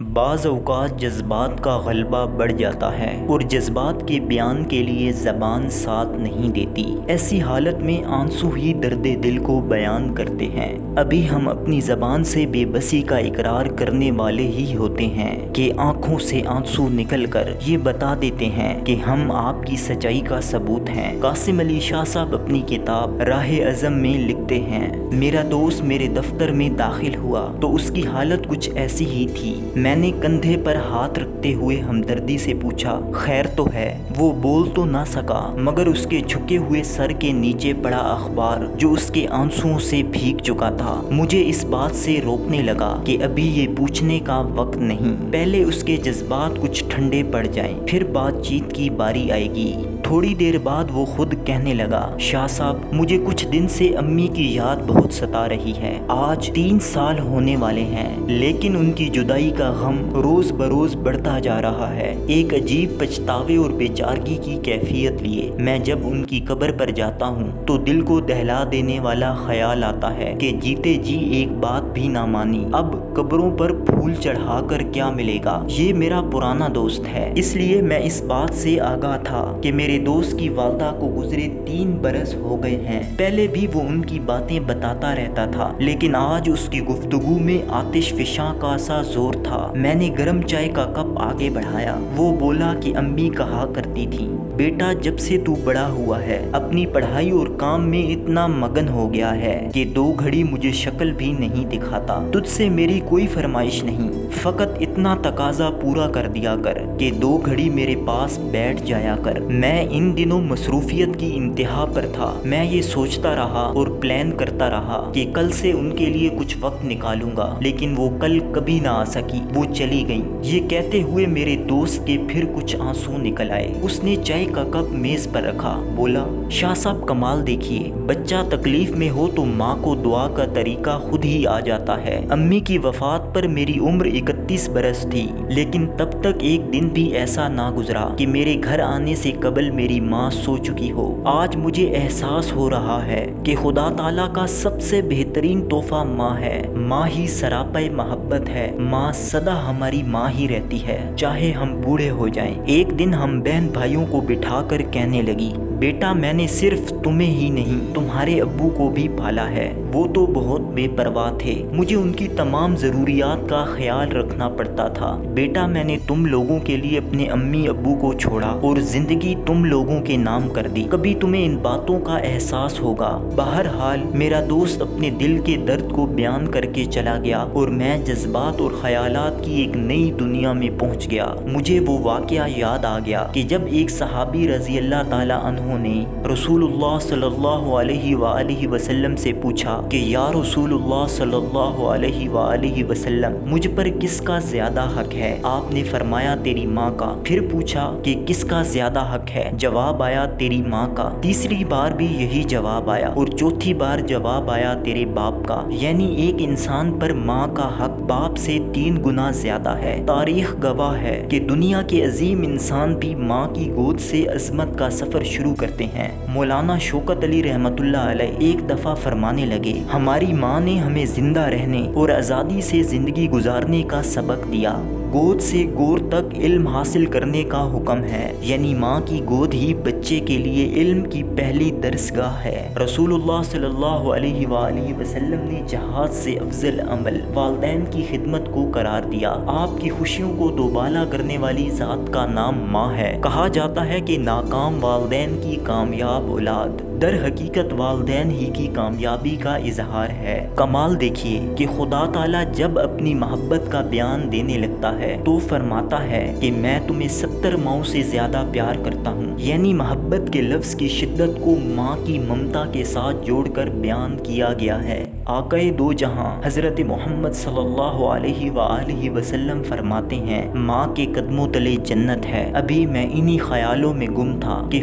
بعض اوقات جذبات کا غلبہ بڑھ جاتا ہے اور جذبات کے بیان کے لیے زبان ساتھ نہیں دیتی۔ ایسی حالت میں آنسو ہی درد دل کو بیان کرتے ہیں۔ ابھی ہم اپنی زبان سے بے بسی کا اقرار کرنے والے ہی ہوتے ہیں کہ آنکھوں سے آنسو نکل کر یہ بتا دیتے ہیں کہ ہم آپ کی سچائی کا ثبوت ہیں۔ قاسم علی شاہ صاحب اپنی کتاب راہ عزم میں لکھتے ہیں، میرا دوست میرے دفتر میں داخل ہوا تو اس کی حالت کچھ ایسی ہی تھی۔ میں نے کندھے پر ہاتھ رکھتے ہوئے ہمدردی سے پوچھا، خیر تو ہے؟ وہ بول تو نہ سکا مگر اس کے جھکے ہوئے سر کے نیچے پڑا اخبار جو اس کے آنسوؤں سے بھیگ چکا تھا مجھے اس بات سے روکنے لگا کہ ابھی یہ پوچھنے کا وقت نہیں، پہلے اس کے جذبات کچھ ٹھنڈے پڑ جائیں، پھر بات چیت کی باری آئے گی۔ تھوڑی دیر بعد وہ خود کہنے لگا، شاہ صاحب مجھے کچھ دن سے امی کی یاد بہت ستا رہی ہے۔ آج 3 سال ہونے والے ہیں لیکن ان کی جدائی کا غم روز بروز بڑھتا جا رہا ہے۔ ایک عجیب پچھتاوے اور بے چارگی کی کیفیت لیے میں جب ان کی قبر پر جاتا ہوں تو دل کو دہلا دینے والا خیال آتا ہے کہ جیتے جی ایک بات بھی نہ مانی، اب قبروں پر پھول چڑھا کر کیا ملے گا۔ یہ میرا پرانا دوست ہے، اس لیے میں اس بات سے آگاہ تھا کہ میرے دوست کی والدہ کو گزرے 3 برس ہو گئے ہیں۔ پہلے بھی وہ ان کی باتیں بتاتا رہتا تھا لیکن آج اس کی گفتگو میں آتش فشاں کا سا زور تھا۔ میں نے گرم چائے کا کپ آگے بڑھایا۔ وہ بولا کہ امی کہا کرتی تھی، بیٹا جب سے تو بڑا ہوا ہے اپنی پڑھائی اور کام میں اتنا مگن ہو گیا ہے کہ 2 گھڑی مجھے شکل بھی نہیں دکھاتا۔ تجھ سے میری کوئی فرمائش نہیں، فقط اتنا تقاضا پورا کر دیا کر کہ 2 گھڑی میرے پاس بیٹھ جایا کر۔ میں ان دنوں مصروفیت کی انتہا پر تھا۔ میں یہ سوچتا رہا اور پلان کرتا رہا کہ کل سے ان کے لیے کچھ وقت نکالوں گا، لیکن وہ کل کبھی نہ آ سکی، وہ چلی گئی۔ یہ کہتے ہوئے میرے دوست کے پھر کچھ آنسو نکل آئے۔ اس نے چائے کا کپ میز پر رکھا، بولا، شاہ صاحب کمال دیکھیے، بچہ تکلیف میں ہو تو ماں کو دعا کا طریقہ خود ہی آ جاتا ہے۔ امی کی وفات پر میری عمر 31 برس تھی لیکن تب تک ایک دن بھی ایسا نہ گزرا کہ میرے گھر آنے سے قبل میری ماں سو چکی ہو۔ آج مجھے احساس ہو رہا ہے کہ خدا تعالیٰ کا سب سے بہترین تحفہ ماں ہے۔ ماں ہی سراپے محبت ہے، ماں سدا ہماری ماں ہی رہتی ہے چاہے ہم بوڑھے ہو جائیں۔ ایک دن ہم بہن بھائیوں کو بٹھا کر کہنے لگی، بیٹا میں نے صرف تمہیں ہی نہیں تمہارے ابو کو بھی پالا ہے، وہ تو بہت بے پرواہ تھے، مجھے ان کی تمام ضروریات کا خیال رکھنا پڑتا تھا۔ بیٹا میں نے تم لوگوں کے لیے اپنے امی ابو کو چھوڑا اور زندگی تم لوگوں کے نام کر دی، کبھی تمہیں ان باتوں کا احساس ہوگا۔ بہرحال میرا دوست اپنے دل کے درد کو بیان کر کے چلا گیا اور میں جذبات اور خیالات کی ایک نئی دنیا میں پہنچ گیا۔ مجھے وہ واقعہ یاد آ گیا کہ جب ایک صحابی رضی اللہ تعالیٰ عنہ نے رسول اللہ صلی اللہ علیہ وآلہ وسلم سے پوچھا کہ یا رسول اللہ صلی اللہ علیہ وآلہ وسلم مجھ پر کس کا زیادہ حق ہے؟ آپ نے فرمایا تیری ماں کا۔ پھر پوچھا کہ کس کا زیادہ حق ہے؟ جواب آیا تیری ماں کا۔ تیسری بار بھی یہی جواب آیا اور چوتھی بار جواب آیا تیرے باپ کا، یعنی ایک انسان پر ماں کا حق باپ سے 3 گنا زیادہ ہے۔ تاریخ گواہ ہے کہ دنیا کے عظیم انسان بھی ماں کی گود سے عظمت کا سفر شروع کرتے ہیں۔ مولانا شوکت علی رحمۃ اللہ علیہ ایک دفعہ فرمانے لگے، ہماری ماں نے ہمیں زندہ رہنے اور آزادی سے زندگی گزارنے کا سبق دیا۔ گود سے گور تک علم حاصل کرنے کا حکم ہے، یعنی ماں کی گود ہی بچے کے لیے علم کی پہلی درسگاہ ہے۔ رسول اللہ صلی اللہ علیہ وآلہ وسلم نے جہاد سے افضل عمل والدین کی خدمت کو قرار دیا۔ آپ کی خوشیوں کو دوبالا کرنے والی ذات کا نام ماں ہے۔ کہا جاتا ہے کہ ناکام والدین کی کامیاب اولاد در حقیقت والدین ہی کی کامیابی کا اظہار ہے۔ کمال دیکھیے کہ خدا تعالیٰ جب اپنی محبت کا بیان دینے لگتا ہے تو فرماتا ہے کہ میں تمہیں 70 ماؤں سے زیادہ پیار کرتا ہوں، یعنی محبت کے لفظ کی شدت کو ماں کی ممتا کے ساتھ جوڑ کر بیان کیا گیا ہے۔ آقائے دو جہاں حضرت محمد صلی اللہ علیہ وآلہ وسلم فرماتے ہیں، ماں کے قدموں تلے جنت ہے۔ ابھی میں انہی خیالوں میں گم تھا کہ